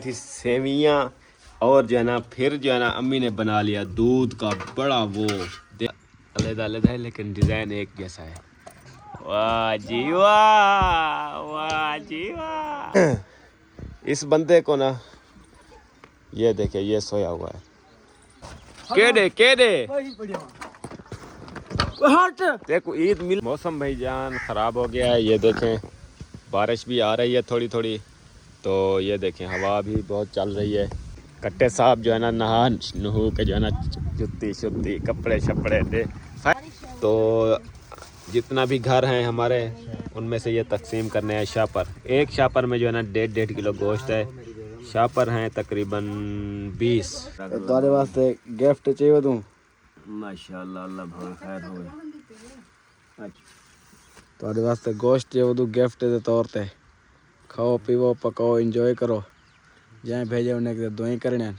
थी सेवियाँ और जो है ना फिर जो है ना अम्मी ने बना लिया दूध का बड़ा वो अलग अलग है लेकिन डिज़ाइन एक जैसा है। वाह जी वाह, वाह जी वाह। इस बंदे को ना ये देखे ये सोया हुआ है। केड़े केड़े देखो ईद मिल मौसम भाईजान ख़राब हो गया है। ये देखें बारिश भी आ रही है थोड़ी थोड़ी, तो ये देखें हवा भी बहुत चल रही है। कट्टे साहब जो है ना नहा नहू के जो है ना जुत्ती शुत्ती कपड़े शपड़े दे, तो जितना भी घर हैं हमारे उनमें से ये तकसीम करने हैं शापर। एक शापर में जो है ना 1.5 किलो गोश्त है। शापर हैं तकरीबन 20। तुम्हारे वास्ते गिफ्ट चाहिए तू माशाल्लाह अल्लाह बहुत खैर होवे। तुम्हारे वास्ते गोश्त चाहिए तू गिफ्ट के तौर पे। खाओ पीवो पकाओ एंजॉय करो, जहाँ भेजे उन्हें दुआएं करने।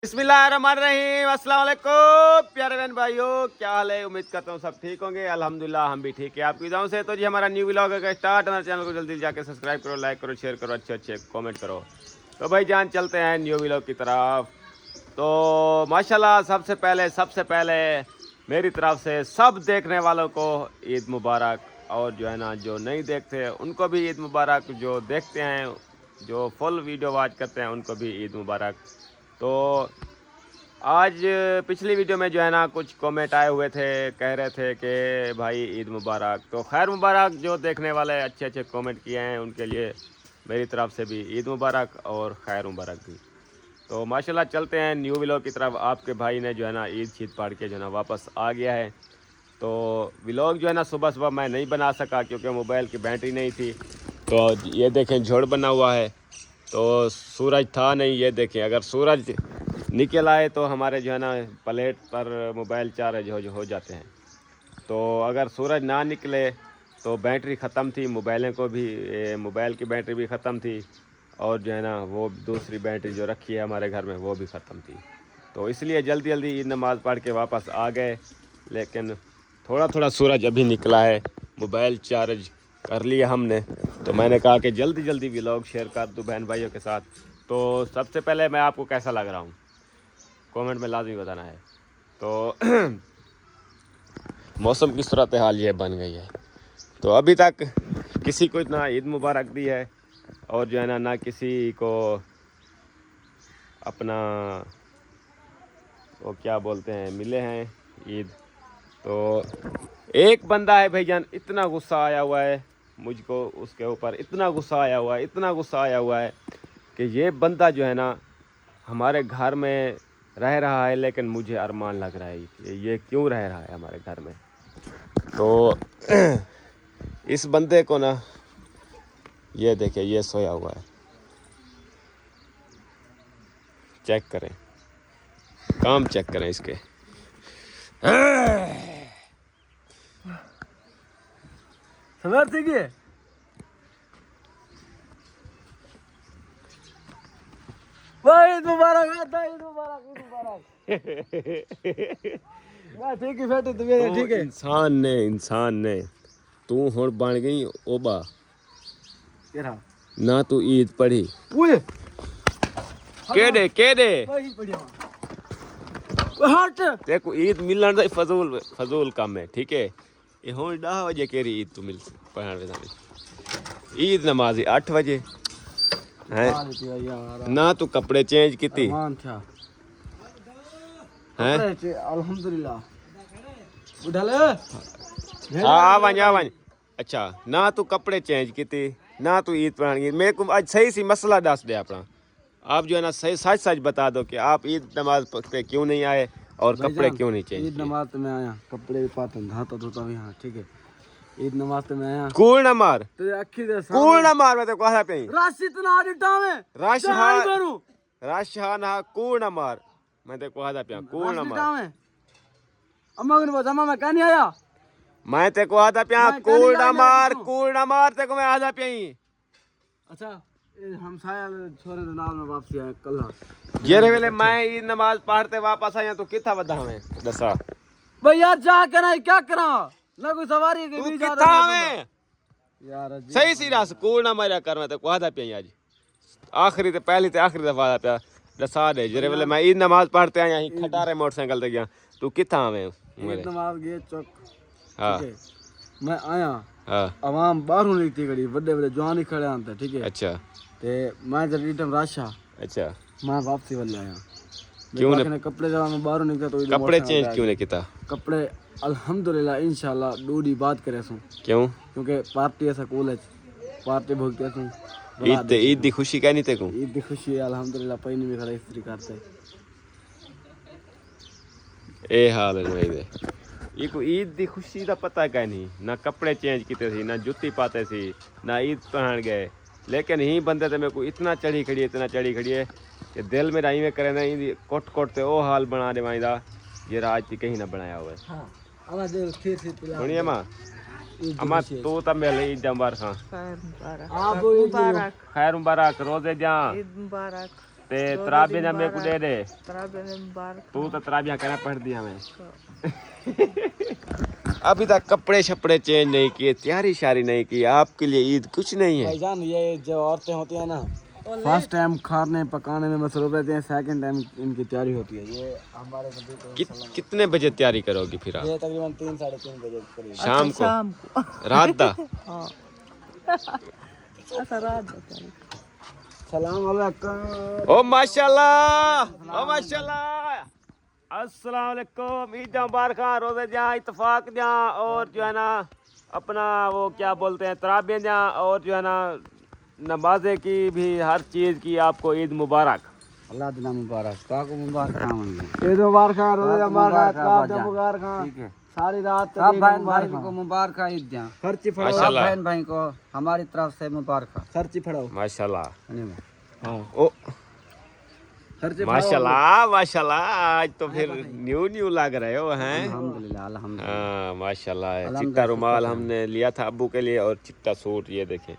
बिस्मिल्लाहिर्रहमानिर्रहीम, अस्सलाम वालेकुम प्यारे बहन भाइयों, क्या हाल है? उम्मीद करता हूँ सब ठीक होंगे। अल्हम्दुलिल्लाह हम भी ठीक है आपकी दुआओं से। तो जी हमारा न्यू व्लॉग का स्टार्ट। हमारे चैनल को जल्दी जाके सब्सक्राइब करो, लाइक करो, शेयर करो, अच्छे अच्छे कमेंट करो। तो भाई जान चलते हैं न्यू व्लॉग की तरफ। तो माशाल्लाह सबसे पहले मेरी तरफ से सब देखने वालों को ईद मुबारक, और जो है ना जो नहीं देखते उनको भी ईद मुबारक, जो देखते हैं जो फुल वीडियो वॉच करते हैं उनको भी ईद मुबारक। तो आज पिछली वीडियो में जो है ना कुछ कमेंट आए हुए थे, कह रहे थे कि भाई ईद मुबारक। तो खैर मुबारक, जो देखने वाले अच्छे अच्छे कमेंट किए हैं उनके लिए मेरी तरफ से भी ईद मुबारक और खैर मुबारक भी। तो माशाल्लाह चलते हैं न्यू व्लॉग की तरफ। आपके भाई ने जो है ना ईद शीद पढ़ के जो है ना वापस आ गया है। तो व्लॉग जो है ना सुबह सुबह मैं नहीं बना सका क्योंकि मोबाइल की बैटरी नहीं थी। तो ये देखें झोड़ बना हुआ है, तो सूरज था नहीं। ये देखें अगर सूरज निकल आए तो हमारे जो है ना प्लेट पर मोबाइल चार्ज हो जाते हैं। तो अगर सूरज ना निकले तो बैटरी ख़त्म थी, मोबाइलें को भी मोबाइल की बैटरी भी ख़त्म थी, और जो है ना वो दूसरी बैटरी जो रखी है हमारे घर में वो भी ख़त्म थी। तो इसलिए जल्दी जल्दी ईद नमाज़ पढ़ के वापस आ गए। लेकिन थोड़ा थोड़ा सूरज अभी निकला है, मोबाइल चार्ज कर लिया हमने। तो मैंने कहा कि जल्दी जल्दी व्लॉग शेयर कर दूँ बहन भाइयों के साथ। तो सबसे पहले मैं आपको कैसा लग रहा हूँ कमेंट में लाजमी बताना है। तो मौसम की सूरत हाल ये बन गई है। तो अभी तक किसी को इतना ईद मुबारक दी है, और जो है ना किसी को अपना वो क्या बोलते हैं मिले हैं ईद। तो एक बंदा है भाईजान, इतना गुस्सा आया हुआ है मुझको, उसके ऊपर इतना गुस्सा आया हुआ है, इतना गुस्सा आया हुआ है कि ये बंदा जो है ना हमारे घर में रह रहा है, लेकिन मुझे अरमान लग रहा है कि ये क्यों रह रहा है हमारे घर में। तो इस बंदे को ना ये देखे ये सोया हुआ है, चेक करें, काम चेक करें इसके। समझ ठीक है। ईद मुबारक, ईद मुबारक, ईद मुबारक। ठीक है बेटे, तू ठीक है। इंसान ने तू हुण बन गई ओबा तेरा ना, तू ईद पढ़ी ओए केड़े केड़े हट। देखो ईद मिलन दा फजूल काम है, ठीक है। ये हुण 10 बजे केरी ईद तू मिल पढ़ण वेंदा। ईद नमाज 8 बजे है ना। तू कपड़े चेंज कीती हैं? अल्हम्दुलिल्लाह उठा ले। आ वन अच्छा ना तू कपड़े चेंज कीती ना तू ईद पढ़ान गई। मेरे को आज सही सी मसला दस दे अपना। आप जो है ना सही सच सच बता दो कि आप ईद नमाज पे क्यों नहीं आए और कपड़े क्यों नहीं चेंज ईद नमाज में आया, कपड़े पाते धाता धोता भी। हाँ ठीक है, ईद नमाज में आया। कूड़ ना मार, तेरे अखी दे कूड़ ना मार, मैं तो कहा पे राशि तना डिटा में राशहा ना कूड़ ना मार, मैं तो कहा पे कूड़ ना मार। अम्मा को बोल, अम्मा मैं कहीं नहीं आया। मैं ते को आधा पे कूड़ ना मार ते को मैं आधा पे। अच्छा हम साया छोरे दे नाल में वापसी आए कल। जेरे वेले मैं ईद नमाज पढ़ते वापस आया तो किथा वदा में दसा भाई यार जा के ना क्या करा ना कोई सवारी के भी जा रहा है। यार सही सी रहा स्कूल ना मारा कर मैं तो वादा पिया आज आखिरी ते पहली ते आखिरी दफा वादा पिया दसा दे जरे वेले मैं ईद नमाज पढ़ते आया ही खटारे मोटरसाइकिल ते गया तू किथा आवे ईद नमाज गए चौक हां ठीक है मैं आया हां आवाम बाहरों निकली खड़ी बड़े बड़े जवान ही खड़े आंते ठीक है अच्छा ते मैं जब रिटर्न राशा अच्छा मैं वापसी वाले आया क्यों ने कपड़े जब मैं बाहरों निकला तो कपड़े चेंज क्यों नहीं किया कपड़े अल्हम्दुलिल्लाह इंशाल्लाह डूडी बात करे सू क्यों क्योंकि पार्टी ऐसा कॉलेज पार्टी भोगते सू ईद दी खुशी कहनी ते को ईद दी खुशी है अल्हम्दुलिल्लाह पहिनी में खड़ा इस्त्री करते ए हाल है भाई दे ये को ईद दी खुशी दा पता क्या नहीं ना कपड़े चेंज किते सी ना जुत्ती पाते सी ना ईद पहन गए लेकिन ही बंदे ते मेरे को इतना चढ़ी खड़ी है कि दिल मेरा इवें करे ना ईदी कोट कोट ते ओ हाल बना दे वाइदा ये राज की कहीं ना बनाया हुआ है हां आवाज दे फिर से पिला सुनिए मां अम्मा तू तो मेरे ईद मुबारक हां आप मुबारक खैर मुबारक रोजे जा ईद मुबारक ते तराबी ना मेरे को दे दे तराबी मुबारक तू तो तराबियां करना पढ़ दिया मैं अभी तक कपड़े शपड़े चेंज नहीं किए तैयारी शारी नहीं की आपके लिए ईद कुछ नहीं है भाईजान ये जो औरतें होती हैं ना फर्स्ट टाइम खाने पकाने में मसरूफ रहते हैं सेकंड टाइम इनकी तैयारी होती है ये हमारे कितने बजे तैयारी करोगी फिर आप ये तकरीबन 3 साढ़े 3 बजे करीब शाम को शाम को रात दा हाँ ऐसा रात बताइए सलाम अलैकुम ओ माशाल्लाह अस्सलाम वालेकुम ईद मुबारक रोजे जा इत्तेफाक जा और जो है ना अपना वो क्या बोलते हैं तराबियां जा और जो है ना नमाज़े की भी हर चीज़ की आपको ईद मुबारक अल्लाह दिन मुबारक काको मुबारक ईद मुबारक रोजे मुबारक काब मुबारक ठीक है सारी रात सब बहन भाई को मुबारक ईद जा खर्ची फड़ाओ सब बहन भाई को हमारी तरफ से मुबारक खर्ची फड़ाओ माशाल्लाह हां ओ माशाल्लाह आज तो फिर न्यू लग रहे हो हैं अल्हम्दुलिल्लाह हाँ माशाल्लाह चिट्टा रुमाल हमने लिया था अब्बू के लिए और चिट्टा सूट ये देखें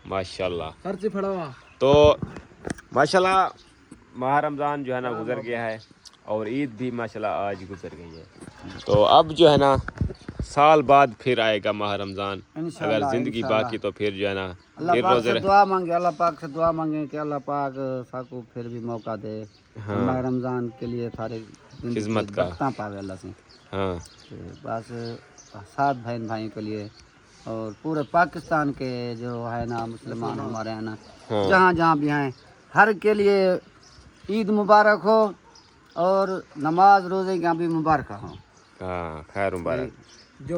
माशाल्लाह खर्ची फड़ाओ तो माशाल्लाह माह रमज़ान जो है ना गुजर गया है और ईद भी माशाल्लाह आज गुजर गई है तो अब जो है ना साल बाद फिर आएगा माह रमज़ान अगर जिंदगी बाकी तो फिर जो है ना फिर रोजे दुआ मांगे अल्लाह पाक से दुआ मांगे कि अल्लाह पाक साको फिर भी मौका दे माह रमज़ान के लिए सारे खिदमत का पावे अल्लाह से हाँ बस सात बहन भाई के लिए और पूरे पाकिस्तान के जो है ना मुसलमान हमारे हैं ना जहाँ जहाँ भी हैं हर के लिए ईद मुबारक हो और नमाज रोजे का भी मुबारक हो हाँ खैर मुबारक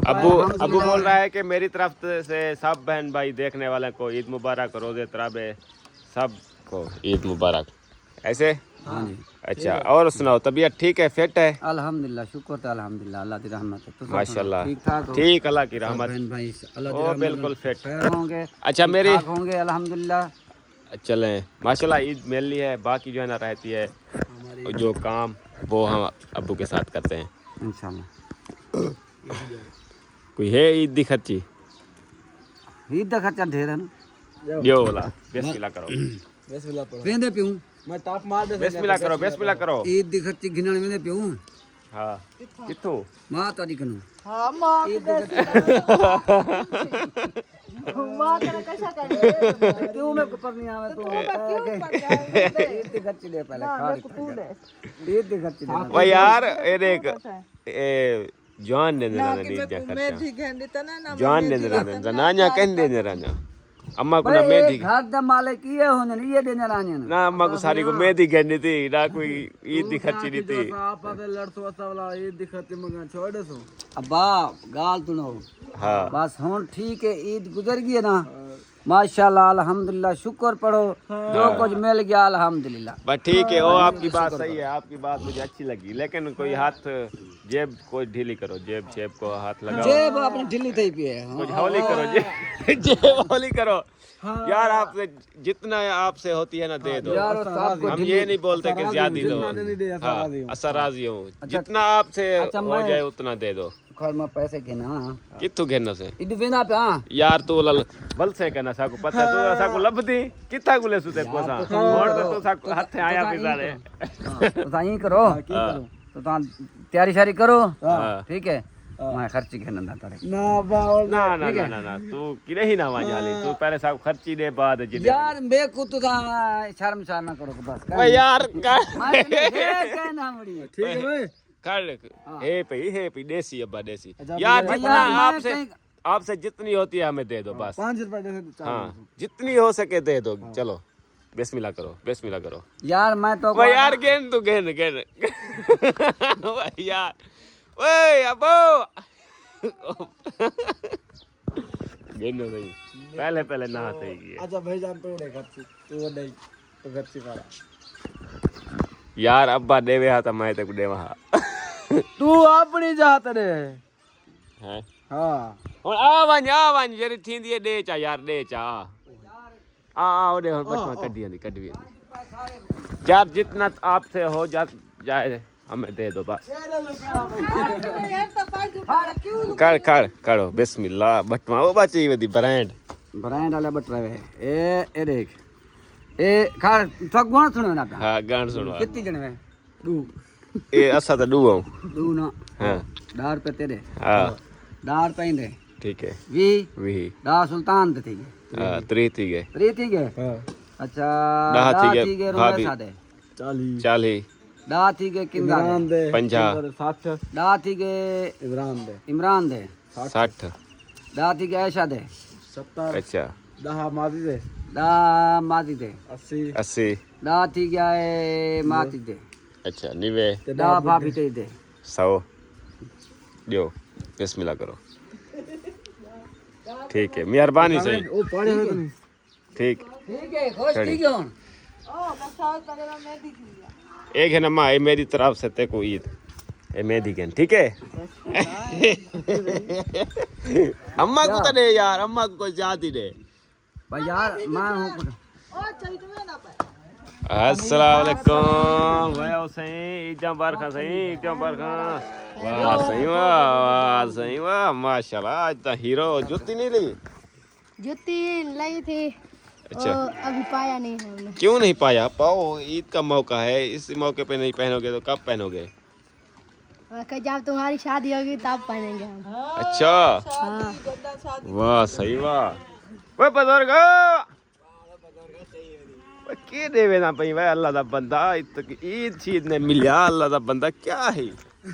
अबू बोल रहा है कि मेरी तरफ से सब बहन भाई देखने वाले को ईद मुबारक रोजे तराबे सब को ईद मुबारक ऐसे हाँ जी अच्छा और सुनाओ तबीयत ठीक है फिट है अल्हम्दुलिल्लाह शुक्र है अल्हम्दुलिल्लाह अल्लाह की रहमत है माशाल्लाह ठीक ठाक ठीक अल्लाह की रहमत बहन भाई ओ बिल्कुल फिट होंगे अच्छा मेरी होंगे अल्हम्दुलिल्लाह चलें माशाल्लाह ईद मिल ली है बाकी जो है ना रहती है जो काम वो हम अब्बू के साथ करते हैं इंशाल्लाह कोई है ईद दी खर्ची ईद का खर्चा ढेर है ना यो बोला बिस्मिल्लाह करो बिस्मिल्लाह पढ़ो वेंदे पिऊं मैं ताप मार दे बिस्मिल्लाह करो ईद दी खर्ची गिनण वेंदे पिऊं हाँ किथों मां तारी कनु हाँ माँ माँ तेरा कैसा करे क्यों मैं ऊपर नहीं आवे तो ईद दी खर्ची दे पहले ईद दी खर्ची दे भाई यार ये देख ए जान ने ना नींद जा मैं ठीक है नहीं तो ना जान ने ना नान्या कहन दे ना अम्मा को ना मेहंदी घर द मालिक ये होने ये देने रानी ना अम्मा को सारी को मेहंदी करनी थी ना कोई ईद दी खर्ची नहीं थी आप आगे लड़सो वाला ईद दी खर्ची मंगा छोड़ दो अब्बा गाल सुनो हाँ बस हुन ठीक है ईद गुजर गई है ना माशाल्लाह अल्हम्दुलिल्लाह शुक्र पढ़ो जो कुछ मिल गया अल्हम्दुलिल्लाह बस ठीक है वो आपकी बात सही है आपकी बात मुझे अच्छी लगी लेकिन कोई हाथ जेब कोई ढीली करो जेब को हाथ लगाओ जेब अपनी ढीली थई पी है कुछ हौली करो जेब हौली करो यार आपसे जितना आपसे होती है ना दे दो हम ये नहीं बोलते कि ज्यादा दो हाँ असर राजी हूँ जितना आपसे हो जाए उतना दे दो घर में पैसे गिना कित्थू गिनना से इद वेना पे हां यार तू बल से कहना साको पता तू साको लभदी किथा गुले सुते कोसा मोड़ तो साको हाथ आया पिसाले तो ताई करो तो ता तैयारी शारी करो ठीक है मैं खर्ची के नंदा तारे ना ना ना ना ना तू किरे ही ना वहाँ जाली तू पहले साहब खर्ची दे बाद जिदे यार मैं को तो शर्म ना करो बस ओए यार का कहना बड़ी ठीक है भाई कर हे पे देसी अब्बा देसी यार जितना आपसे जितनी होती है हमें दे दो बस 5 रुपए दे दे हाँ जितनी हो सके दे दो चलो बिस्मिल्लाह करो यार मैं तो ओए यार गेन तू गेन ओए यार ओए अबो गेन नहीं पहले नहाते ही अच्छा भाई जान तो नहीं खर्ची तू नहीं तो खर्ची मारा यार अब्बा देवे हा तो मैं तक देवा हा तू अपनी जात रे हैं हां और आवन जरी थींदी है दे चा यार दे चा आ ओडे बस में कड्डी यार जितना आपसे हो जाए हमें दे दो बस करो बिस्मिल्लाह बटवा वो बाची वदी ब्रांड वाला बट रहे ए देख ए खार ठग गुण सुनो ना हां गान सुनो कितनी जने में दू ए असा तो डू दू ना हां दार पे तेरे हां दार पे ठीक है वी वी दा सुल्तान ते थी हां त्री थी गए ठीक है हां अच्छा दा दा थी थी गए रोए भाभी सादे 40 दा थी के किंदा इमरान दे 50 60 दा थी के इमरान दे 60 दा थी के आयशा दे 70 अच्छा 10 मादी दे दा मादी दे 80 दा थी के आए माती दे अच्छा 90 दा भाभी ते दे 100 दो बिस्मिल्लाह करो ठीक है मेहरबानी सही ओ पड़े हो तुम ठीक है खुश ठीक है ओ बसाओ पहले मैं दिख लिया एक है ना माँ मेरी तरफ से ते को ईद ए मेहदी के ठीक है अम्मा को तो दे यार अम्मा को कोई जाती दे भाई यार मैं हूं ओ चल तुम्हें ना पाए अस्सलाम वालेकुम वाह सही इजम बरखा सही इजम बरखा वाह सही वाह माशाल्लाह आज तो हीरो जुत्ती नहीं ली जुत्ती लाई थी अच्छा अभी पाया नहीं है हमने क्यों नहीं पाया पाओ ईद का मौका है इस मौके पे नहीं पहनोगे तो कब पहनोगे जब तुम्हारी शादी होगी तब पहनेंगे हम अच्छा हाँ वाह सही वाह वो बुजुर्ग के देवे ना पई भाई अल्लाह दा बंदा ईद शीद ने मिलिया अल्लाह दा बंदा क्या है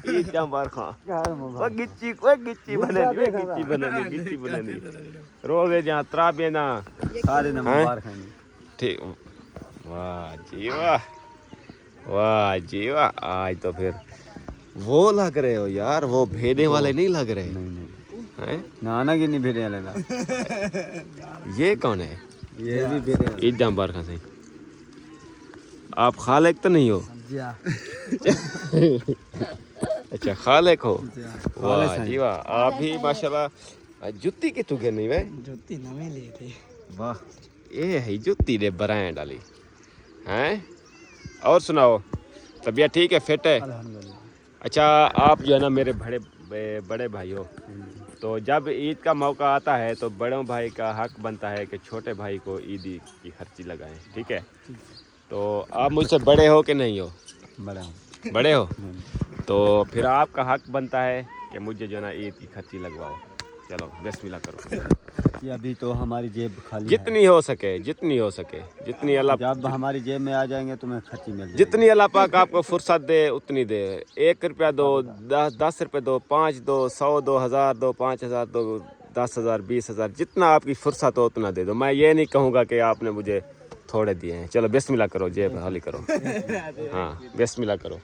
ईद का बार खां वो गिच्ची बने दी रोवे जहां त्राबे ना सारे ने मुबारक हैं ठीक वाह जी वाह आज तो फिर वो लग रहे हो यार वो भेड़े वाले नहीं लग रहे हैं नाना की नहीं भेड़े वाले ये कौन है ये भी भेड़े ईद जम्बार खां सही आप खालिक तो नहीं हो अच्छा खालिक हो वाह जी वाह आप भी माशाल्लाह जुत्ती कितों के नहीं भाई जुत्ती नवी ली थी वाह ये है जुत्ती दे ब्रांड वाली हैं और सुनाओ तबीयत ठीक है फिट है अच्छा आप जो है ना मेरे बड़े भाई हो तो जब ईद का मौका आता है तो बड़ों भाई का हक बनता है कि छोटे भाई को ईद की खर्ची लगाएं ठीक है तो आप मुझसे बड़े हो कि नहीं हो बड़े हो तो फिर आपका हक बनता है कि मुझे जो है ना ईद की खर्ची लगवाओ चलो बिस्मिल्लाह करो अभी तो हमारी जेब खाली जितनी हो सके जितनी अल्लाह जब हमारी जेब में आ जाएंगे तुम्हें खर्ची मिल जाएगी जितनी अल्लाह पाक आपको फुर्सत दे उतनी दे 1 रुपया दो 10 रुपये दो 5 दो 100 दो 1000 दो 5000 दो 10,000 20,000 जितना आपकी फुर्सत हो उतना दे दो मैं ये नहीं कहूँगा कि आपने मुझे थोड़े दिए हैं चलो बिस्मिल्लाह करो जेब खाली करो हाँ बिस्मिल्लाह करो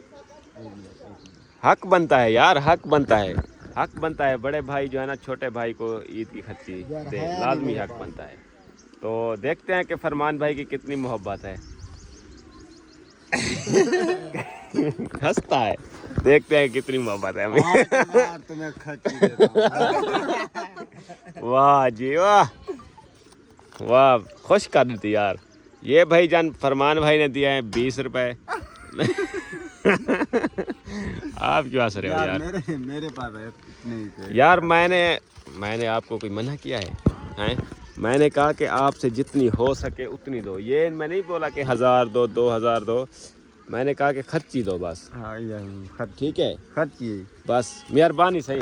हक बनता है यार हक बनता है बड़े भाई जो है ना छोटे भाई को ईद की खर्ची दे लाजमी हक बनता है तो देखते हैं कि फरमान भाई की कितनी मोहब्बत है हंसता है देखते हैं कितनी मोहब्बत है हमें तुम्हें खर्ची देता वाह जी वाह खुश कर देती यार ये भाई जान फरमान भाई ने दिया है 20 रुपए आप क्यों हंस रहे हो यार मेरे पास है इतने यार मैंने आपको कोई मना किया है मैंने कहा कि आपसे जितनी हो सके उतनी दो ये मैं नहीं बोला कि 1000 दो 2000 दो मैंने कहा कि खर्ची दो बस हाँ ठीक है खर्ची बस मेहरबानी सही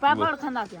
पापड़ खाना क्या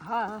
हाँ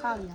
खा लिया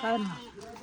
खाना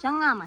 चंगा में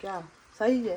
क्या सही है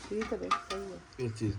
ठीक है सही है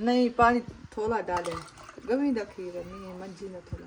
नहीं पानी थोड़ा डाले गमी रखी नहीं मंजी में थोड़ा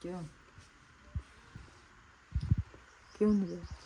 क्यों नहीं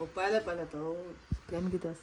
वो पहले तो कौन की दस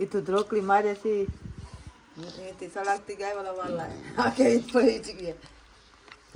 itu drokli मारे सी itu salakti gay wala आके इत पड़ी गया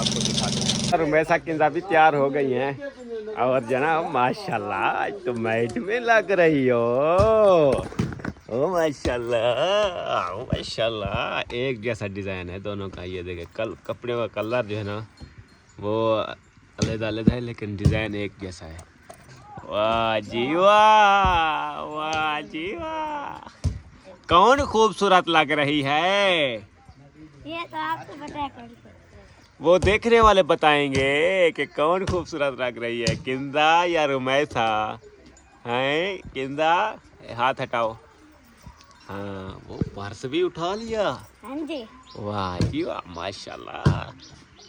आपको दिखा दूँ। रुमैसा किंजा भी तैयार हो गई हैं और जनाब माशाल्लाह आज तो मैच में लग रही हो। ओ माशाल्लाह, ओ माशाल्लाह, एक जैसा डिज़ाइन है दोनों का। ये देखे कल कपड़े का कलर जो है ना वो अलग-अलग है लेकिन डिज़ाइन एक जैसा है। वाह जी वाह, वाह जी वाह, कौन खूबसूरत लग रही है ये तो आपको बताया कल। वो देखने वाले बताएंगे कि कौन खूबसूरत लग रही है, किंदा या रुमैसा। हैं किंदा, हाथ हटाओ। हाँ वो पर्स भी उठा लिया। हाँ जी। वाह जी वाह माशाल्लाह।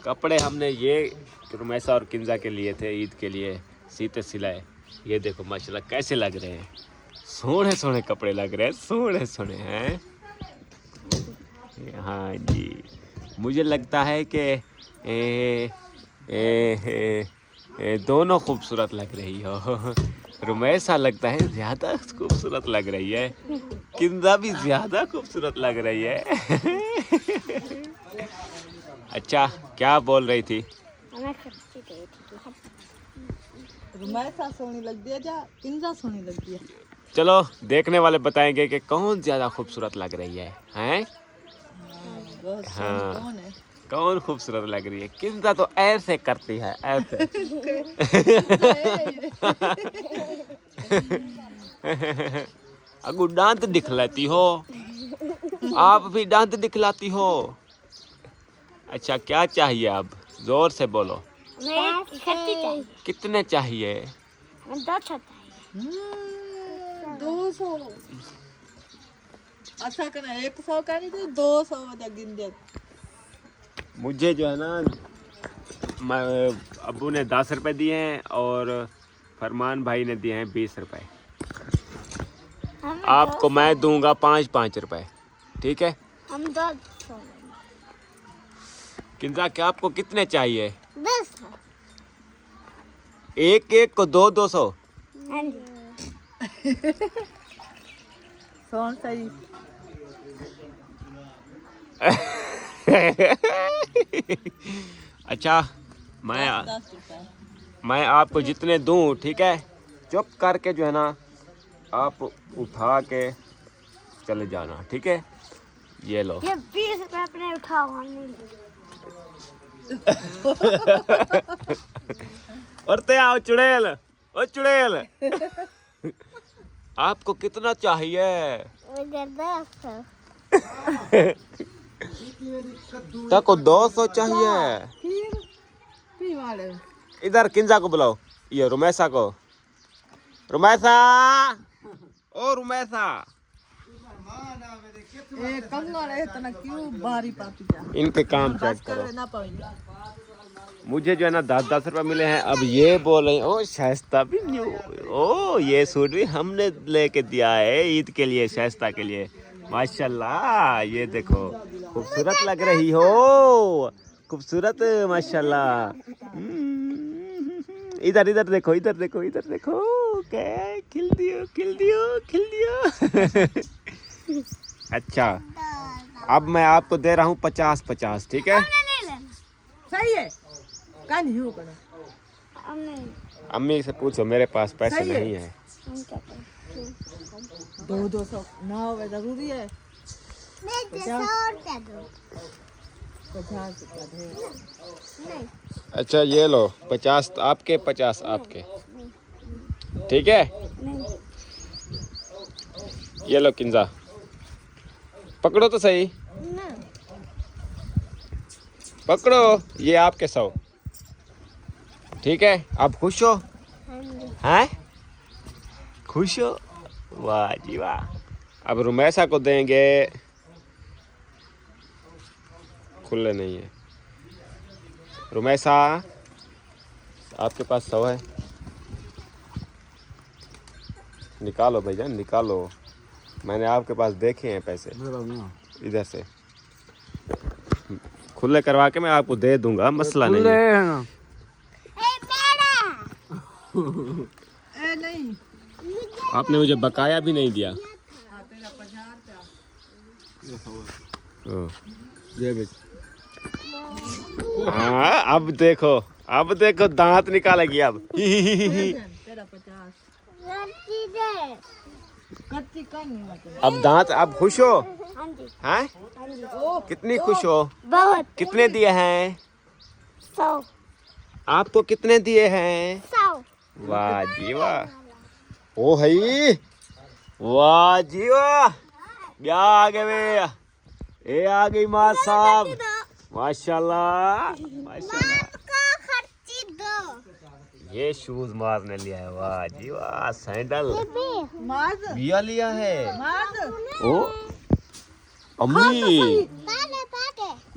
कपड़े हमने ये रुमैसा और किंजा के लिए थे ईद के लिए सीते सिलाए। ये देखो माशाल्लाह कैसे लग रहे हैं, सोने सोने कपड़े लग रहे हैं, सोने सोने हैं। हाँ जी, मुझे लगता है कि दोनों खूबसूरत लग रही हो। रुमैसा लगता है ज़्यादा खूबसूरत लग रही है, किंदा भी ज़्यादा खूबसूरत लग रही है। अच्छा क्या बोल रही थी? हमें खर्ची गई थी। रुमैसा सोनी लगती है या किंजा सोनी लगती है? चलो देखने वाले बताएंगे कि कौन ज़्यादा खूबसूरत लग रही है। हैं बहुत हाँ। कौन है? कौन खूबसूरत लग रही है? किंजा तो ऐसे करती है ऐसे। अगू दांत दिखलाती हो, आप भी दांत दिखलाती हो। अच्छा क्या चाहिए अब, जोर से बोलो। हमें खर्ची चाहिए। कितने चाहिए? हमें 2 चाहिए। 200। अच्छा करना 100 का नहीं तो 200 में गिन दे। मुझे जो है ना अब्बू ने 10 रुपए दिए हैं और फरमान भाई ने दिए हैं 20 रुपए। आपको मैं दूंगा 5-5 रुपए, ठीक है? हम 200। किंजा क्या आपको कितने चाहिए? 10। एक एक को 200। हाँ जी। सोन सही। अच्छा 10 रुपए। मैं आपको जितने दूं, ठीक है, चुप करके जो है ना आप उठा के चले जाना, ठीक है? ये लो। ये 20 रुपए अपने उठाओ, हम नहीं लेंगे। और ते आओ चुड़ैल, ओ चुड़ैल। आपको कितना चाहिए? मुझे 200। तको 200 चाहिए। फिर वाले इधर किंजा को बुलाओ, ये रुमैसा को। रुमैसा, ओ रुमैसा। कंगा रहे तना क्यों बारी पापी जा। इनके काम चेक बस करो। कर ना पाएंगे। मुझे जो है ना 10-10 रुपए मिले हैं। अब ये बोल रहे हैं ओ शाइस्ता भी न्यू, ओ ये सूट भी हमने लेके दिया है ईद के लिए, शाइस्ता के लिए। माशाल्लाह ये देखो खूबसूरत लग रही हो, खूबसूरत माशाल्लाह। इधर इधर देखो, इधर देखो, इधर देखो, क्या खिल दियो, खिल दियो, खिल दियो। अच्छा अब मैं आपको दे रहा हूँ 50-50, ठीक है? नहीं लेना। सही है। कान ही हो करो। हम नहीं। अम्मी से पूछो, मेरे पास पैसे सही है। नहीं है। हम क्या करें? 200 ना हो जरूरी है। मैं 100 रुपया दूँ। 50 रुपया दे। नहीं। अच्छा ये लो 50 आपके, 50 आपके, ठीक है? नहीं। ये लो किंजा, पकड़ो तो सही, ना। पकड़ो, ये आपके 100, ठीक है? आप खुश हो? हाँ जी। हैं? खुश हो? वाह जी वाह। अब रुमैसा को देंगे, खुले नहीं है। रुमैसा आपके पास 100 है, निकालो भाईजान निकालो, मैंने आपके पास देखे हैं पैसे। इधर से खुले करवा के मैं आपको दे दूंगा, मसला नहीं है। ए नहीं। आपने मुझे बकाया भी नहीं दिया। तेरा 50 रुपया। हाँ। ये भी हाँ अब देखो दांत निकालेगी अब तेरा 50 कच्ची कम नहीं मतलब अब दांत अब खुश हो हाँ जी हैं हाँ जी कितनी खुश हो बहुत कितने दिए हैं 100 आपको कितने दिए हैं 100 वाह जी वाह ओ हई वाह जी वाह क्या आ गए वे ये आ गई माँ साहब माशाल्लाह माशाल्लाह ये शूज मार ने लिया है वाह जी वाह सैंडल मार बिया लिया है मार ओ अम्मी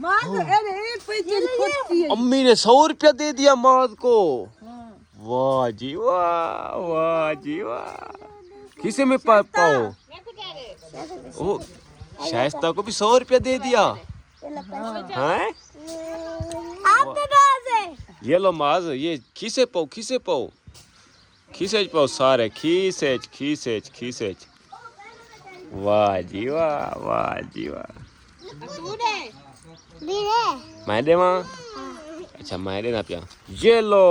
मार अरे एक पैसे खोती है अम्मी ने 100 रुपया दे दिया माद को वाह जी वाह जी वाह किसे में पाओ ओ शाइस्ता को भी 100 रुपया दे दिया हैं ये लो माज ये खीसे पाओ सारे खीसेच वाह जी वाह मैं दे मां अच्छा मैं देना पिया ये लो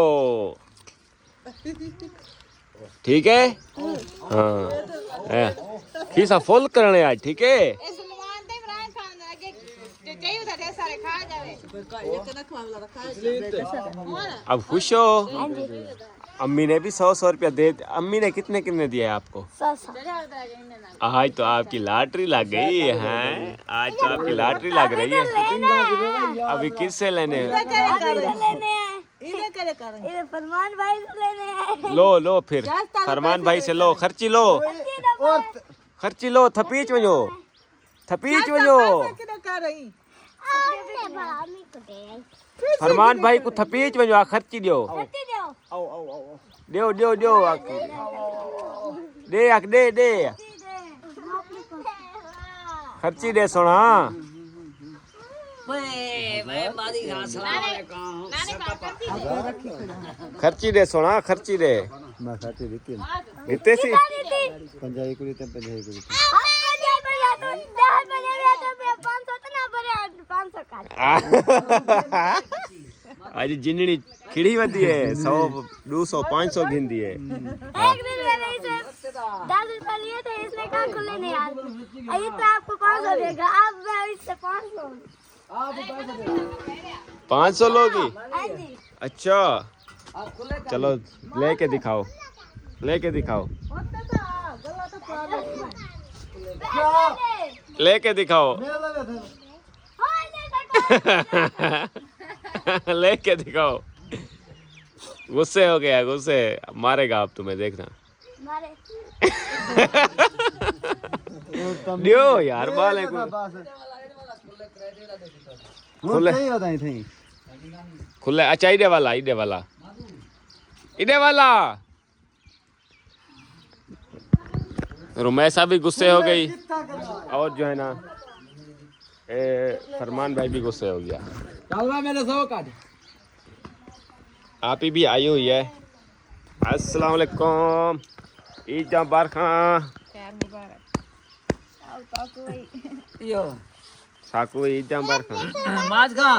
ठीक है हाँ खीसा फुल करने आज ठीक है अब खुश हो अम्मी ने भी 100 रुपया दे अम्मी ने कितने दिया है आपको आज तो आपकी लॉटरी लग गई है आज तो आपकी लॉटरी लग रही है अभी किससे लेने हैं फरमान भाई से लेने हैं लो फिर फरमान भाई से लो खर्ची लो थपीच वञो फरमान भाई को थपीच वञो खर्ची ॾियो दे खर्ची दे सोना खर्ची दे सोना खर्ची दे मैं खाते देती देते सी पंजाबी को देते पंजाबी को देते आज जिन्नी खिड़ी वधी है 100 200 500 गिनती है एक दिन मैंने इसे 10 रुपए लिए थे इसने कहा खुले नहीं यार ये तो आपको 500 देगा अब मैं इससे 500 लोगी हाँ जी अच्छा चलो लेके दिखाओ लेके दिखाओ लेके दिखाओ गुस्से हो गया गुस्से मारेगा अब तुम्हें देखना दियो यार बाल है खुले खुले अच्छा इडे वाला रुमैसा भी गुस्से हो गई और जो है ना फरमान भाई भी गुस्से हो गया आप ही भी आई हुई है अस्सलाम वालेकुम ईद मुबारक साकू ईद मुबारक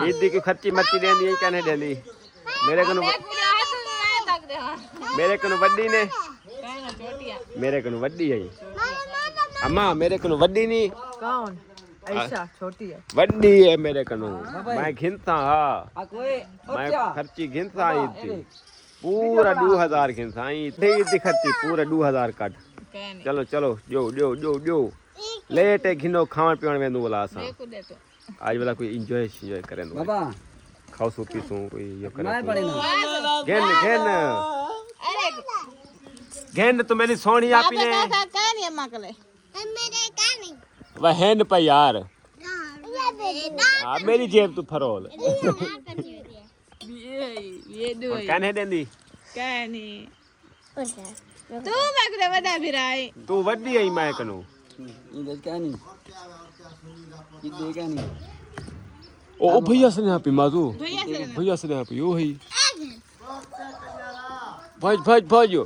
ईद की खर्ची मर्ची देंदी है क्या नहीं देंदी मेरे को वड्डी ने मेरे को वड्डी है अम्मा मेरे को वड्डी नहीं कौन ऐसा छोटी है वड्डी है मेरे को मैं घिनता हाँ मैं खर्ची घिनता ईद थी पूरा 2000 घिनता ईद की खर्ची पूरा 2000 कट चलो जो लेटे घिनो खावन पीवन वेंदू बोला असां आज वाला कोई एंजॉय करे बाबा खाओ सो पीसो कोई यो करे घेन तो मेरी सोनी आपी ने वह हैन पे यार हां मेरी जेब तू फरोल ये दो कहने देंदी कहनी तू मगरे वदा भिराई तू वड्डी आई मैं कनु ओ भैया से यहाँ पे माजू भैया से यहाँ पे यो है भाजो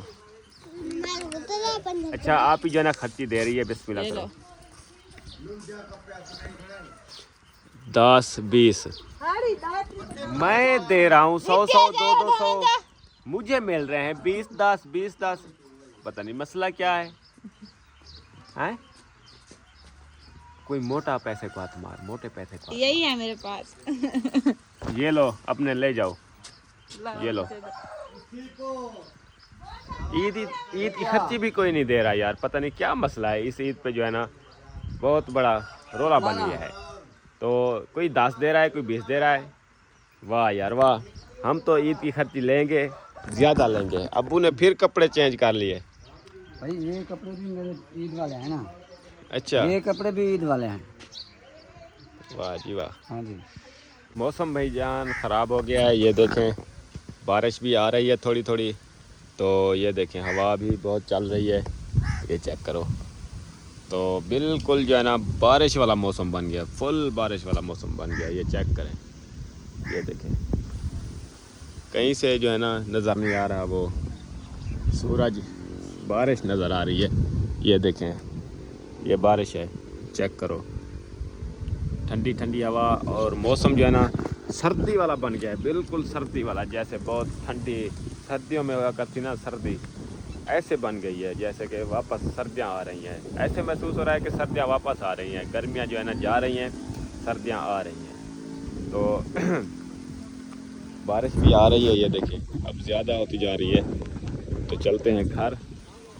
अच्छा आप ही जो ना खर्ची दे रही है बिस्मिल्लाह करो 10 20 मैं दे रहा हूँ 100 200 मुझे मिल रहे हैं 20 10 पता नहीं मसला क्या है हैं? कोई मोटा पैसे को हाथ मार, मोटे पैसे को यही है मेरे पास। ये लो अपने ले जाओ, ये लो। ईद की खर्ची भी कोई नहीं दे रहा यार, पता नहीं क्या मसला है इस ईद पे जो है ना, बहुत बड़ा रोला बन गया है। तो कोई 10 दे रहा है, कोई 20 दे रहा है। वाह यार वाह, हम तो ईद की खर्ची लेंगे, ज़्यादा लेंगे। अब्बू ने फिर कपड़े चेंज कर लिए। भाई ये कपड़े भी मेरे ईद वाले हैं ना। अच्छा, ये कपड़े भी ईद वाले हैं। वाह जी वाह। हाँ जी। मौसम भाईजान ख़राब हो गया है, ये देखें बारिश भी आ रही है थोड़ी थोड़ी। तो ये देखें हवा भी बहुत चल रही है, ये चेक करो। तो बिल्कुल जो है ना बारिश वाला मौसम बन गया, फुल बारिश वाला मौसम बन गया। ये चेक करें, ये देखें कहीं से जो है ना नज़र नहीं आ रहा वो सूरज, बारिश नज़र आ रही है। ये देखें ये बारिश है, चेक करो। ठंडी ठंडी हवा और मौसम जो है ना सर्दी वाला बन गया है, बिल्कुल सर्दी वाला। जैसे बहुत ठंडी सर्दियों में हुआ करती ना सर्दी, ऐसे बन गई है जैसे कि वापस सर्दियां आ रही हैं। ऐसे महसूस हो रहा है कि सर्दियां वापस आ रही हैं, गर्मियां जो है ना जा रही हैं, सर्दियां आ रही हैं। तो बारिश भी आ रही है, ये देखिए अब ज़्यादा होती जा रही है। तो चलते हैं घर,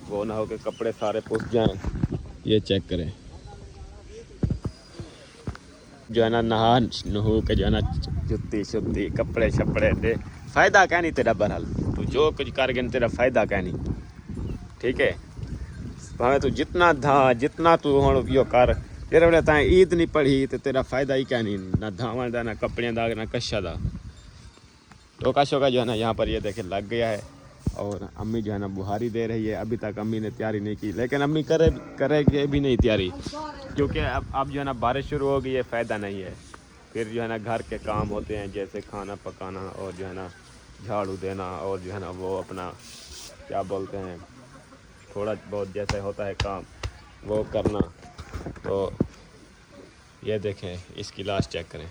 वो ना हो कि कपड़े सारे पुस जाएं। ये चेक करें जो है ना नहा नहू के जो है ना जुत्ती शुत्ती कपड़े शपड़े दे, फ़ायदा क्या नहीं तेरा बहरहाल, तू जो कुछ कर गया तेरा फ़ायदा क्या नहीं, ठीक है। भाਵੇਂ तू जितना धा जितना तू हुण यो कर, जेरे वेले तां ईद नहीं पढ़ी तो तेरा फ़ायदा ही क्या नहीं, ना धावां दा ना कपड़ियां दा ना कशा दा। टोका शोका जो है ना यहाँ पर ये देखे लग गया है। और अम्मी जो है ना बुहारी दे रही है। अभी तक अम्मी ने तैयारी नहीं की, लेकिन अम्मी करेगी भी नहीं तैयारी, क्योंकि अब जो है ना बारिश शुरू हो गई है, फ़ायदा नहीं है। फिर जो है ना घर के काम होते हैं जैसे खाना पकाना और जो है ना झाड़ू देना और जो है ना वो अपना क्या बोलते हैं थोड़ा बहुत जैसे होता है काम वो करना। तो ये देखें इसकी लाश चेक करें।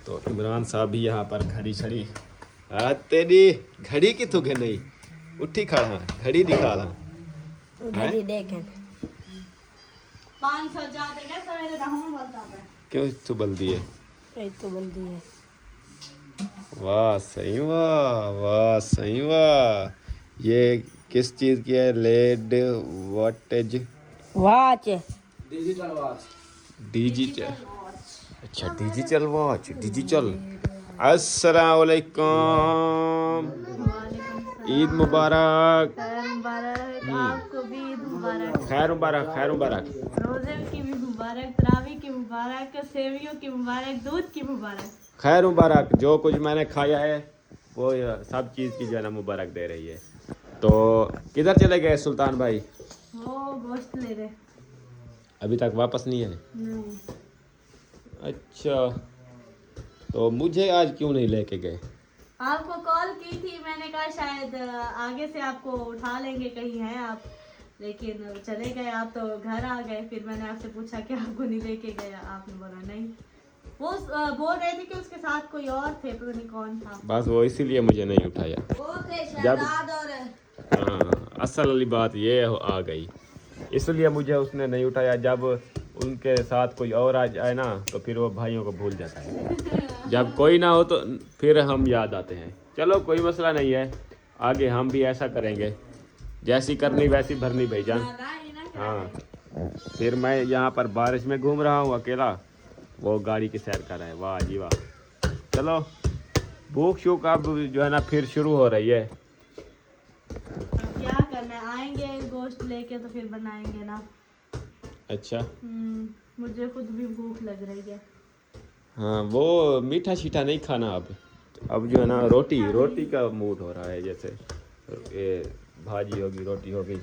तो इमरान साहब भी यहाँ पर घड़ी छड़ी तेरी घड़ी कितों के नहीं उठी खड़ा, घड़ी दिखा रहा घड़ी देखें 500 जाते क्या सवेरे रहूं बोलता है क्यों तू बल्दी है। तो बल्दी है। वाह सही वाह, वाह सही वाह। ये किस चीज़ की है? लेड वॉटेज वॉच डिजिटल वॉच। डिजिटल, अच्छा डिजिटल वॉच, डिजिटल। अस्सलाम वालेकुम, ईद मुबारक। आपको भी ईद मुबारक, खैर मुबारक, खैर मुबारक। रोजे की भी मुबारक, तरावी की मुबारक, सेवियों की मुबारक, दूध की मुबारक। खैर मुबारक। जो कुछ मैंने खाया है वो सब चीज़ की जो है ना मुबारक दे रही है। तो किधर चले गए सुल्तान भाई? वो गोश्त ले रहे अभी तक वापस नहीं है? नहीं। अच्छा, तो मुझे आज क्यों नहीं लेके गए? आपको कॉल की थी, मैंने कहा शायद आगे से आपको उठा लेंगे, कहीं हैं आप, लेकिन चले गए आप तो घर आ गए। फिर मैंने आपसे पूछा कि आपको नहीं लेके गया, आपने बोला नहीं। वो बोल रहे थे कि उसके साथ कोई और थे, पता नहीं कौन था। बस वो इसीलिए मुझे नहीं उठाया। वो थे जब शहजाद और हाँ, असल वाली बात ये आ गई, इसलिए मुझे उसने नहीं उठाया। जब उनके साथ कोई और आ जाए ना तो फिर वो भाइयों को भूल जाता है। जब कोई ना हो तो फिर हम याद आते हैं। चलो कोई मसला नहीं है, आगे हम भी ऐसा करेंगे, जैसी करनी वैसी भरनी भाईजान। हाँ, फिर मैं यहाँ पर बारिश में घूम रहा हूँ अकेला, वो गाड़ी की सैर कर रहा है। वाह जी वाह। चलो भूख शूख अब जो है ना फिर शुरू हो रही है। क्या करना है, आएंगे गोश्त लेके तो फिर बनाएंगे ना। अच्छा, मुझे खुद भी भूख लग रही है। हाँ वो मीठा शीठा नहीं खाना अब जो है ना रोटी का मूड हो रहा है। जैसे ये भाजी होगी, रोटी होगी।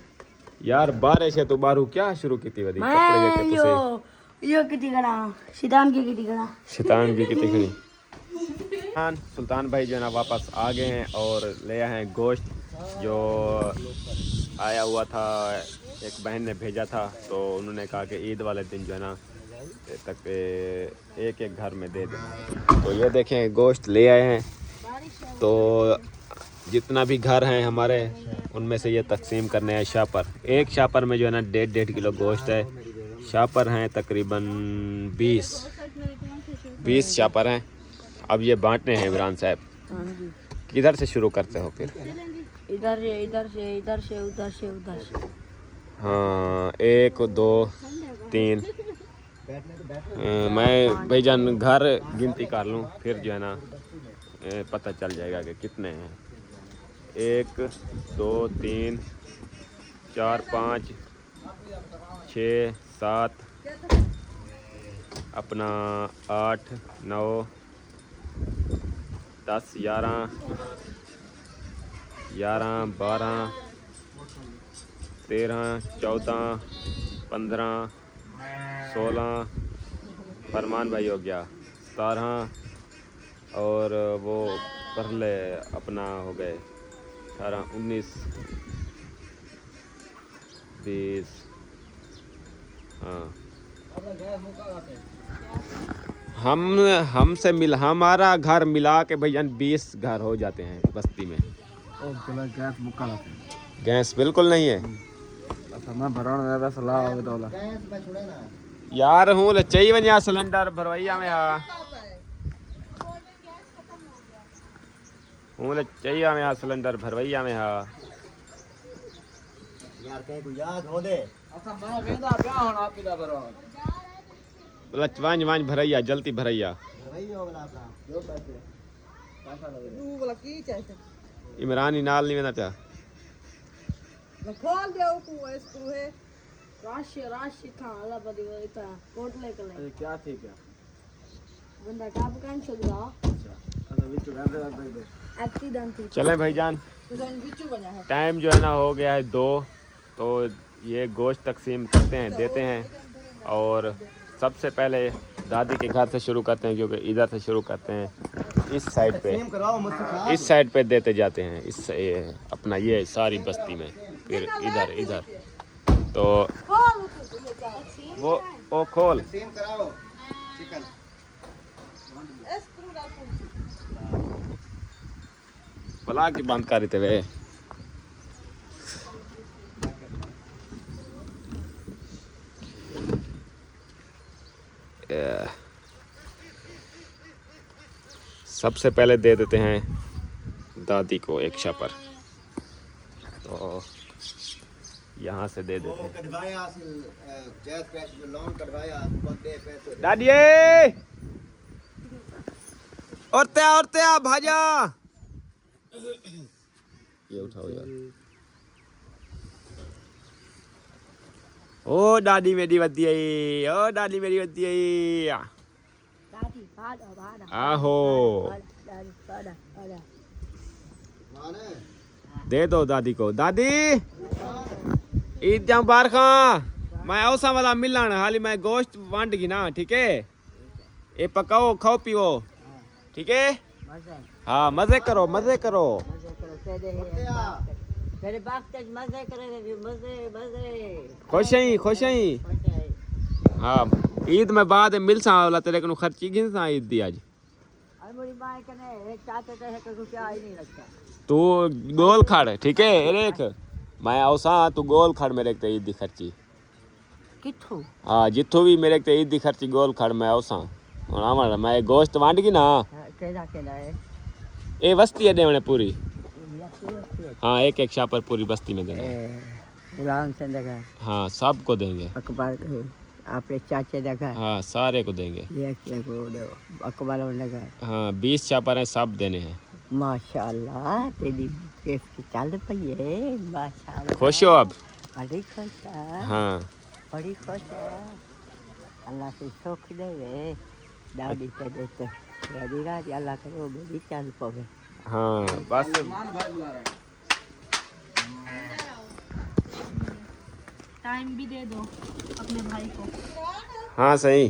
यार बारिश है तो बारू क्या शुरू की थी? मैं यो कितनी गना शैतान की कितनी गना शैतान की कितनी खड़ी। सुल्तान भाई जो है ना वापस आ गए हैं और ले आए हैं गोश्त जो आया हुआ था, एक बहन ने भेजा था। तो उन्होंने कहा कि ईद वाले दिन जो है ना तक एक एक घर में दे दें। तो ये देखें गोश्त ले आए हैं, तो जितना भी घर हैं हमारे उनमें से ये तकसीम करने हैं शापर। एक शापर में जो है ना 1.5 किलो गोश्त है। शापर हैं तकरीबन 20 शापर हैं। अब ये बांटने हैं इमरान साहब। किधर से शुरू करते हो फिर? इधर से इधर से इधर से उधर से उधर से। हाँ 1 2 3 मैं भाईजान घर गिनती कर लूँ फिर जो है ना पता चल जाएगा कि कितने हैं। 1 2 3 4 5 6 7 अपना 8 9 10 11 12 13 14 15 16 फरमान भाई हो गया 17 और वो परले अपना हो गए 18 19 20। हाँ हमसे मिल हमारा घर मिला के भैया 20 घर हो जाते हैं बस्ती में। गैस मुक्का लाते हैं। गैस बिल्कुल नहीं है मैं भराना ज्यादा सलाह हो तो यार हूँ चाहिए वनिया सिलेंडर भरवैया में हा हूँ चाहिए में सिलेंडर भरवैया में हा यार कहीं को याद हो दे अच्छा मैं वेंदा क्या होना पिता भरवा बोला वांज भरैया जल्दी भरैया भरवैया वाला अपना जो पैसा लगे तू बोला की चाहिए इमरान ही नाल नहीं वेंदा पिया खोल दे को इसको है राशि था अल्लाह बदी वो इता कोटले कले क्या थी क्या बंदा काम कान चलदा अच्छा विच रहते दे एक्सीडेंट थी। चलें भाईजान बिचू बना है टाइम जो है ना हो गया है 2। तो ये गोश्त तकसीम करते हैं देते हैं और सबसे पहले दादी के घर से शुरू करते हैं क्योंकि इधर से शुरू करते हैं इस साइड पे इस साइड पे देते जाते हैं इस अपना ये सारी बस्ती में फिर इधर तो वो खोल भला की बंद कर रहे थे सबसे पहले दे देते हैं दादी को एक शापर। तो यहाँ से दे देते हैं दादी औरते आ भाजा ये उठाओ यार। ओ दादी मेरी बत्ती आई ओ दादी मेरी बत्ती आई दादी बाड़ा आहो दे दो दादी को। दादी ईद जाऊं बार खां मैं औसा वाला मिलन हाली मैं गोश्त वांट की ना ठीक है। ये पकाओ खाओ पियो ठीक है। हाँ मजे करो मेरे बाप तक मजे करे मजे खुश ही हाँ ईद में बाद मिल सा वाला तेरे को खर्ची गिन सा ईद दी आज मेरी मां कने चाहते थे तो क्या ही नहीं लगता। तू गोल खड़ ठीक है देख मैं औसा तू गोल खड़ मेरे ते ईद दी खर्ची किथों हाँ जिथों भी मेरे ते ईद दी खर्ची गोल खड़ मैं औसा और मैं गोश्त वांट की ना केदा है ए बस्ती है देवने पूरी। हाँ एक शापर पूरी बस्ती में देंगे गुलाम चंद का हाँ सबको देंगे अकबर आपके चाचे देखा हाँ सारे को देंगे अकबर लगा हाँ 20 शापर हैं सब देने हैं। माशाल्लाह तेरी केस की चल पई है माशाल्लाह। खुश हो अब? बड़ी खुश है हाँ बड़ी खुश है अल्लाह से सुख दे दादी से देते राजी राजी अल्लाह करो बड़ी चल पवे। हाँ बस टाइम भी दे दो अपने भाई को। हाँ सही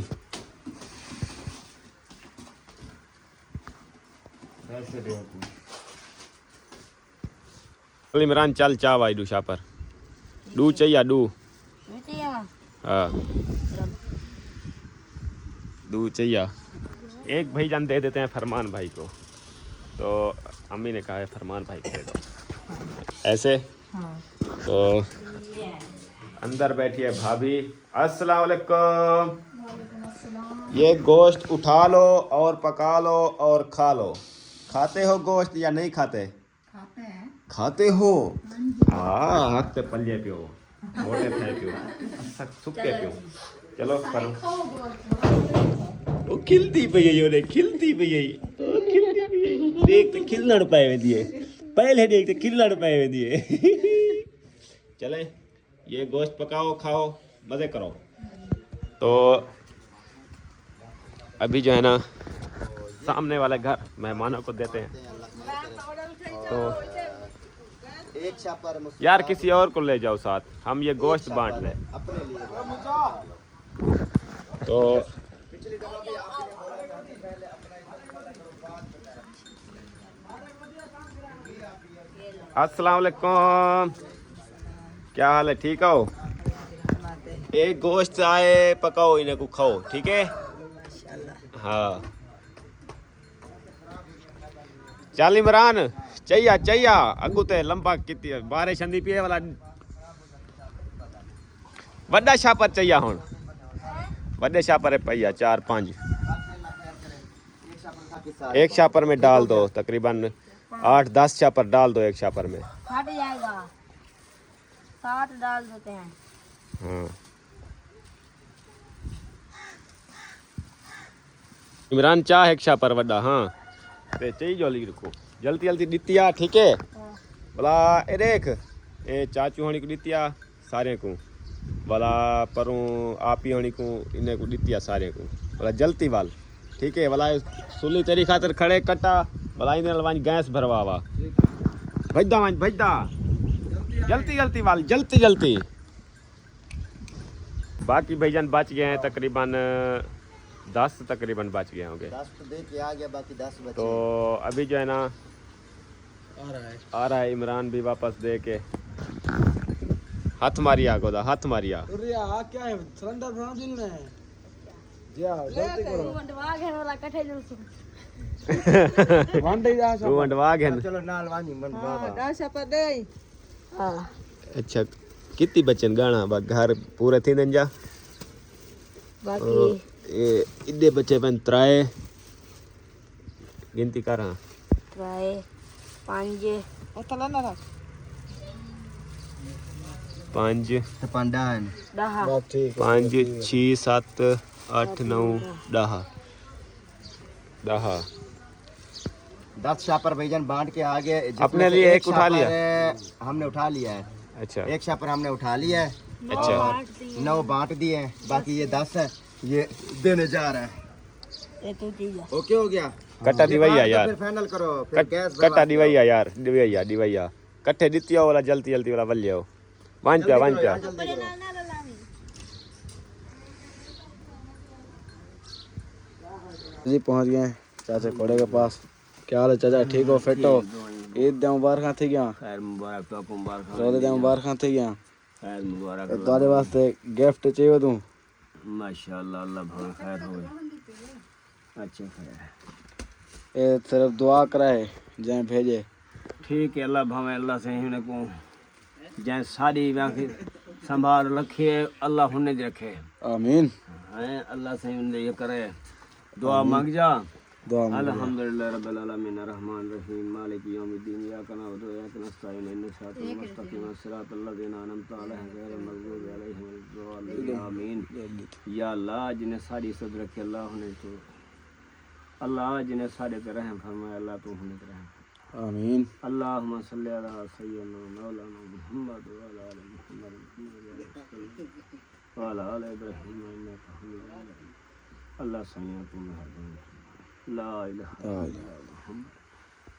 इमरान चल चाव आई डू शापर डू चाहिए डू हाँ दूध चाहिए। एक भाईजान दे देते हैं फरमान भाई को, तो अम्मी ने कहा है फरमान भाई को दे दो ऐसे। तो अंदर बैठी है भाभी। अस्सलाम वालेकुम। ये गोश्त उठा लो और पका लो और खा लो। खाते हो गोश्त या नहीं खाते? खाते हो? हाँ, हाथ पे पल्ले पियो, मोटे थे पियो, सुक्के पियो। चलो करो। वो खिलती पई है, ये खिलती पई है, देख तो खिलना पाए में दिए, पहले देख तो खिलना पाए में दिए। चले ये गोश्त पकाओ, खाओ, मजे करो। तो अभी जो है ना सामने वाले घर मेहमानों को देते हैं। तो एक छापर यार किसी और को ले जाओ साथ, हम ये गोश्त बांट लें। अपने लिए। तो अस्सलाम वालेकुम, क्या हाल है? ठीक हो? एक गोश्त आए, पकाओ इन्हें को खाओ, ठीक है? हाँ चल इमरान, चाहिए अगू ते लंबा किती बारिश आंदी पई वाला वड्डा छापर चाहिए हुण, वड्डे छापर पई 4-5। एक छापर में डाल दो, तकरीबन 8-10 छापर डाल दो एक छापर में। फट जाएगा, 60 डाल देते हैं। हाँ इमरान चाह एक छापर वड्डा। हाँ ते चाहिए जल्दी रखो, जल्दी जल्दी दितिया, ठीक है? भला ए देख, ए चाचू होनी को दितिया सारे को, भला परूं आपी होनी को इन्हें को दितिया सारे को, भला जल्दी वाल, ठीक है? भला सुली तेरी खातर खड़े कटा, भला इन्हें लवानी गैस भरवावा, भजदा जल्दी वाल, जल्दी। बाकी भाईजान बच गए हैं, तकरीबन 10 तकरीबन बच गए होंगे। 10 तो दे के आ गया, बाकी 10 बचे। तो अभी जो है ना आ रहा है इमरान भी वापस दे के। हाथ मारिया गोदा, हाथ मारिया। क्या है सिलेंडर बना दिन ने जा जल्दी करो वंडवा घेर वाला कठे जल सु वांडे जा वो अंडवा गए। चलो नाल वानी मन बाबा। 10 पर दे। हां अच्छा कितनी बचन गाना बा घर पूरे थी दिन जा बाकी ये इदे बच्चे पन त्राए गिनती कर हां ट्राई 5 ओतला ना 5 पंडान 10 बात ठीक 5 6 7 8 9 10 10 छापर भाईजान बांट के आ गए। अपने लिए एक उठा लिया? हमने उठा लिया है। अच्छा एक छापर हमने उठा लिया है। अच्छा 9 बांट दिए हैं, बाकी ये 10 है, ये देने जा रहा है। ये तो चीज ओके हो गया? कट्टा दिवैया यार, फिर फाइनल करो, फिर गैस कट्टा दिवैया यार, दिवैया कट्ठे दितिया वाला जल्दी वाला बल्लियो वन पे जी पहुंच गए चाचा कोड़े के पास। क्या हाल है चाचा? ठीक हो? फिट हो? ईद दे मुबारक थी गया, खैर मुबारक तो मुबारक रोज़े दे मुबारक थी गया। खैर मुबारक तुम्हारे वास्ते गिफ्ट चाहिए तू? माशाल्लाह, अल्लाह भगवान खैर होवे। अच्छा खैर ये सिर्फ दुआ कराए जय भेजे। ठीक है, अल्लाह भगवान अल्लाह से ही को जै सारी बाकी संभाल रखे, अल्लाह हुने रखे। आमीन। हैं अल्लाह से ही ये करे, दुआ मांग जा। दुआ अल्हम्दुलिल्लाह रब्बिल आलमीन अर्रहमान रहीम मालिक यौमिद्दीन इय्याका नअबुदु व इय्याका नस्तईन इहदिनास सिरातल मुस्तकीम सिरातल लज़ीना अनअमता अलैहिम गैरिल मग़ज़ूबि अलैहिम वलद्दाल्लीन आमीन। या अल्लाह जिन्हें सारी इज्जत रखे, अल्लाह उन्हें तो अल्लाह जिन्हें सारे पे रहम फरमाए, अल्लाह तो उन्हें पे रहम। आमीन। अल्लाहुम्मा सल्लि अला सय्यिदना मौलाना मुहम्मद व अला आलि मुहम्मद व अला आलि इब्राहीम इन्नका हमीदुम मजीद। अल्लाह सैय्यद मेहरबान ला इलाहा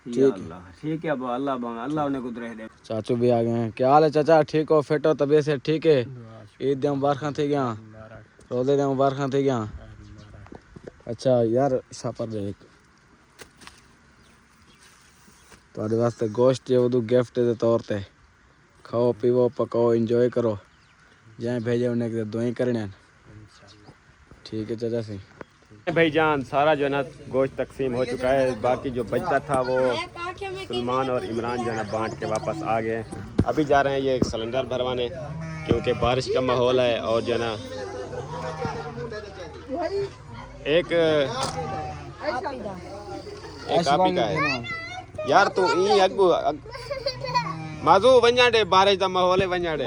इल्लल्लाह। ठीक है अब अल्लाह ने कुछ रह दे। चाचू भी आ गए हैं। क्या हाल है चाचा? ठीक हो? फिट हो? तबीयत से ठीक है? ईद दे मुबारक थी गया, रोज़े दे मुबारक थी गया। अच्छा यार छापर दे एक ਤੁਹਾਡੇ ਵਾਸਤੇ ਗੋਸ਼ਤ ਜੇ ਉਹਨੂੰ ਗਿਫਟ ਦੇ ਤੌਰ ਤੇ ਖਾਓ ਪੀਵੋ ਪਕਾਓ ਇੰਜੋਏ ਕਰੋ ਜੈ ਭੇਜੇ ਉਹਨੇ ਕਿ ਦੁਆਈ ਕਰਨੇ ਠੀਕ ਹੈ ਚਾਚਾ ਸੀ भाईजान सारा जो है ना गोश्त तकसीम हो चुका है, बाकी जो बचता था वो सलमान और इमरान जो है ना बांट के वापस आ गए। अभी जा रहे हैं ये सिलेंडर भरवाने, क्योंकि बारिश का माहौल है और जो है ना एक आप ही का है यार। तू ई अगू माजू वंजाडे, बारिश का माहौल है वंजाडे,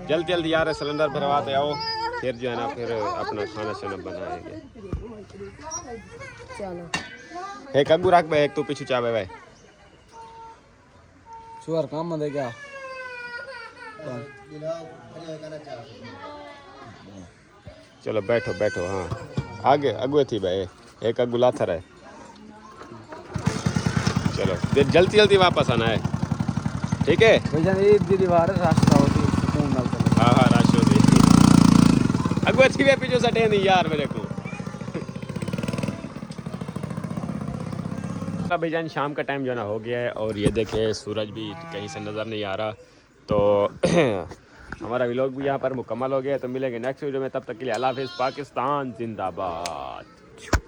जल्दी जल्दी यार सिलेंडर भरवाते आओ, फिर जो है ना फिर अपना खाना शाना बनाएंगे। चलो एक अगू रख भाई, एक तू पीछे चावे भाई। सुअर काम में दे क्या चलो बैठो बैठो, हाँ आगे अगुए थी भाई, एक अगू लाथर है। चलो जल्दी जल्दी वापस आना है, ठीक है। भाईजान ईद की दीवार रास्ता होती है, सुकून मिलता है। हाँ हाँ राशि होती अगुए थी वे पीछे सटे नहीं यार मेरे को। भाईजान शाम का टाइम जो है ना हो गया है और ये देखे सूरज भी कहीं से नज़र नहीं आ रहा, तो हमारा व्लॉग भी यहाँ पर मुकम्मल हो गया। तो मिलेंगे नेक्स्ट वीडियो में, तब तक के लिए अल्लाह हाफिज़। पाकिस्तान जिंदाबाद।